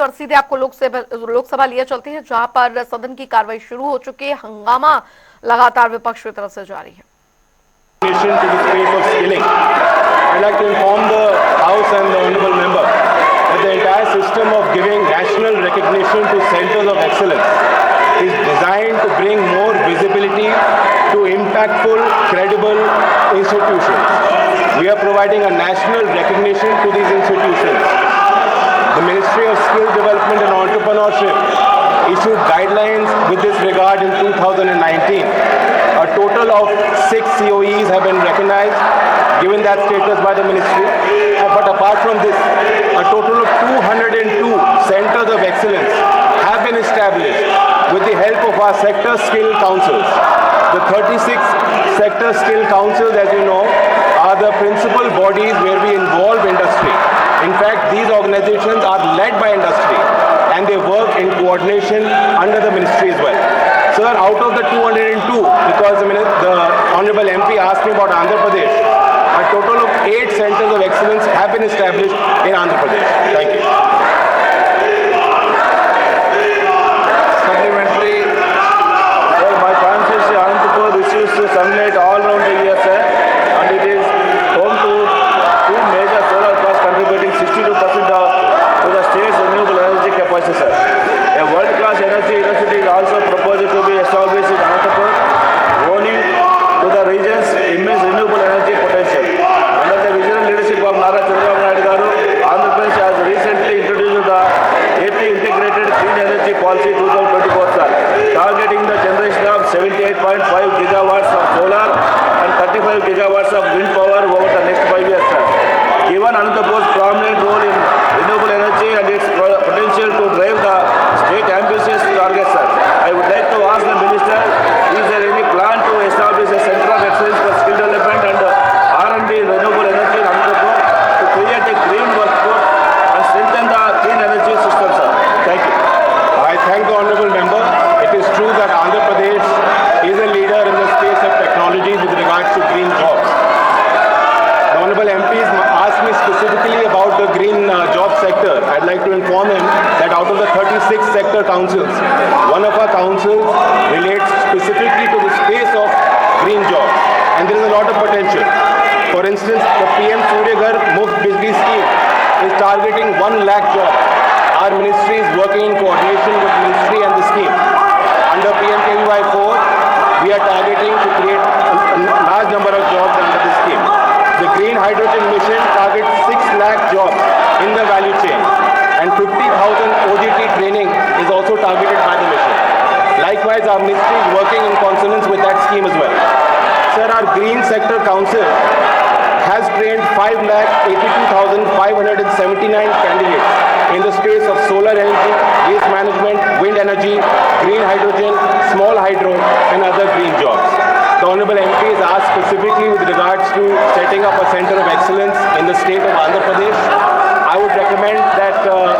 और सीधे आपको लोकसभा लिए चलते हैं, जहां पर सदन की कार्रवाई शुरू हो चुकी है। हंगामा लगातार विपक्ष की तरफ से जारी है। To the space of skilling. I'd like to inform the House and the Honourable Member that the entire system of giving national recognition to centers of excellence is designed to bring more visibility to impactful, credible institutions. We are providing a national recognition to these institutions. The Ministry of Skill Development and Entrepreneurship issued guidelines with this regard in 2019. A total of 6 COEs have been recognized, given that status by the ministry. But apart from this, a total of 202 centers of excellence have been established with the help of our sector skill councils. The 36 sector skill councils, as you know, are the principal bodies where we involve industry. In fact, these organizations are led by industry and they work in coordination under the ministry as well. So that out of the 202, because the Honourable MP asked me about Andhra Pradesh, a total of 8 centers of excellence have been established in Andhra Pradesh. Thank you. Supplementary. Sir, my constituency Anantapur receives sunlight all around the year, sir, and it is home to 2 major solar parks contributing 62% to the state's renewable energy capacity, sir. A world-class energy university is also proposed to be established in Anantapur, owing to the region's immense renewable energy potential. Under the visionary leadership of Nara Chandrababu Naidu Garu, Andhra Pradesh has recently introduced the AP Integrated Clean Energy Policy 2024, sir, targeting the generation of 78.5 gigawatts of solar and 35 gigawatts of wind power over the next 5 years, sir. Given Anantapur's prominent role in renewable energy and its potential to drive the state ambitious targets, sir, I would like to ask the Minister, is there any plan to establish a Centre of Excellence for Skill Development and R&D in renewable energy in Anantapur to create a green workforce and strengthen the clean energy system, sir? Thank you. I thank the Honourable Member. It is true that Andhra Pradesh is a leader in the space of technology with regards to green jobs. The Honourable MP has asked me specifically about the green job sector. I'd like to inform him that out of the 36 sector councils, one of our councils relates specifically to the space of green jobs, and there is a lot of potential. For instance, the PM Surya Ghar Muft Bijli scheme is targeting 1 lakh jobs. Our ministry is working in coordination with the ministry and the scheme. Under PMKVY 4, we are targeting to create a large number of jobs under this scheme. The Green Hydrogen Mission targets 6 lakh jobs in the value chain, and 50,000 OJT training is also targeted by the mission. Likewise, our ministry is working in consonance with that scheme as well. Sir, our Green Sector Council has trained 5,82,579 candidates in the space of solar energy, waste management, wind energy, green hydrogen, small hydro, and other green jobs. The Honourable MP is asked specifically with regards to setting up a centre of excellence in the state of Andhra Pradesh. I would recommend that the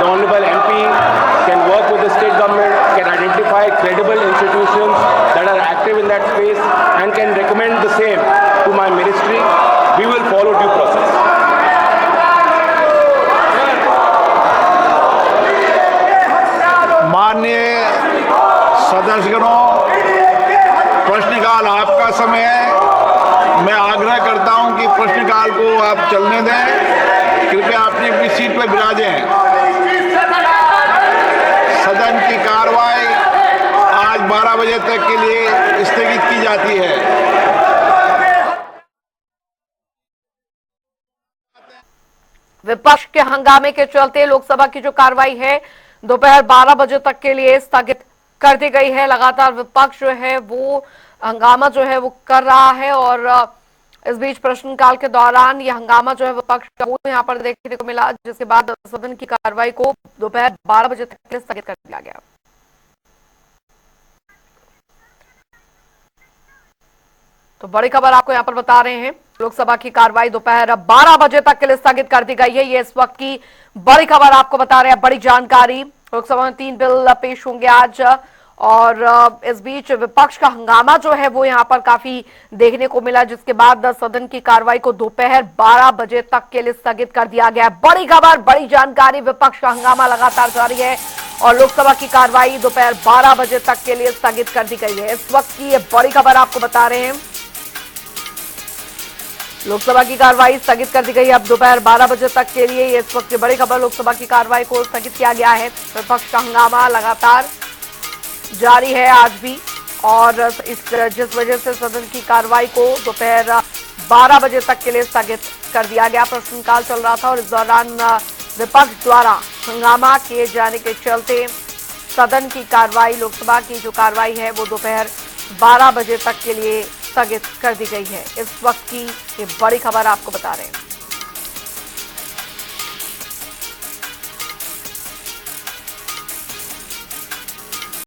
Honourable MP can work with the state government, can identify credible institutions that are active in that space, and can recommend the same to my ministry. We will follow due process. माननीय सदस्यगणों, प्रश्नकाल आपका समय है। मैं आग्रह करता हूं कि प्रश्नकाल को आप चलने दें। कृपया अपनी अपनी सीट पर विराजें। सदन की कार्रवाई आज 12 बजे तक के लिए स्थगित की जाती है। विपक्ष के हंगामे के चलते लोकसभा की जो कार्रवाई है दोपहर 12 बजे तक के लिए स्थगित कर दी गई है। लगातार विपक्ष जो है वो हंगामा जो है वो कर रहा है, और इस बीच प्रश्नकाल के दौरान ये हंगामा जो है विपक्ष का वो यहाँ पर देखने को मिला, जिसके बाद सदन की कार्रवाई को दोपहर 12 बजे तक के लिए स्थगित कर दिया गया। तो बड़ी खबर आपको यहाँ पर बता रहे हैं, लोकसभा की कार्रवाई दोपहर 12 बजे तक के लिए स्थगित कर दी गई है। ये इस वक्त की बड़ी खबर आपको बता रहे हैं, बड़ी जानकारी। लोकसभा में 3 बिल पेश होंगे आज, और इस बीच विपक्ष का हंगामा जो है वो यहाँ पर काफी देखने को मिला, जिसके बाद सदन की कार्रवाई को दोपहर 12 बजे तक के लिए स्थगित कर दिया गया। बड़ी खबर, बड़ी जानकारी, विपक्ष का हंगामा लगातार जारी है और लोकसभा की कार्रवाई दोपहर 12 बजे तक के लिए स्थगित कर दी गई है। इस वक्त की ये बड़ी खबर आपको बता रहे हैं, लोकसभा की कार्रवाई स्थगित कर दी गई है अब दोपहर 12 बजे तक के लिए। ये इस वक्त की बड़ी खबर, लोकसभा की कार्रवाई को स्थगित किया गया है। विपक्ष का हंगामा लगातार जारी है आज भी, और जिस वजह से सदन की कार्रवाई को दोपहर 12 बजे तक के लिए स्थगित कर दिया गया। प्रश्नकाल चल रहा था और इस दौरान विपक्ष द्वारा हंगामा किए जाने के चलते सदन की कार्रवाई, लोकसभा की जो कार्रवाई है वो दोपहर 12 बजे तक के लिए स्थगित कर दी गई है। इस वक्त की ये बड़ी खबर आपको बता रहे हैं।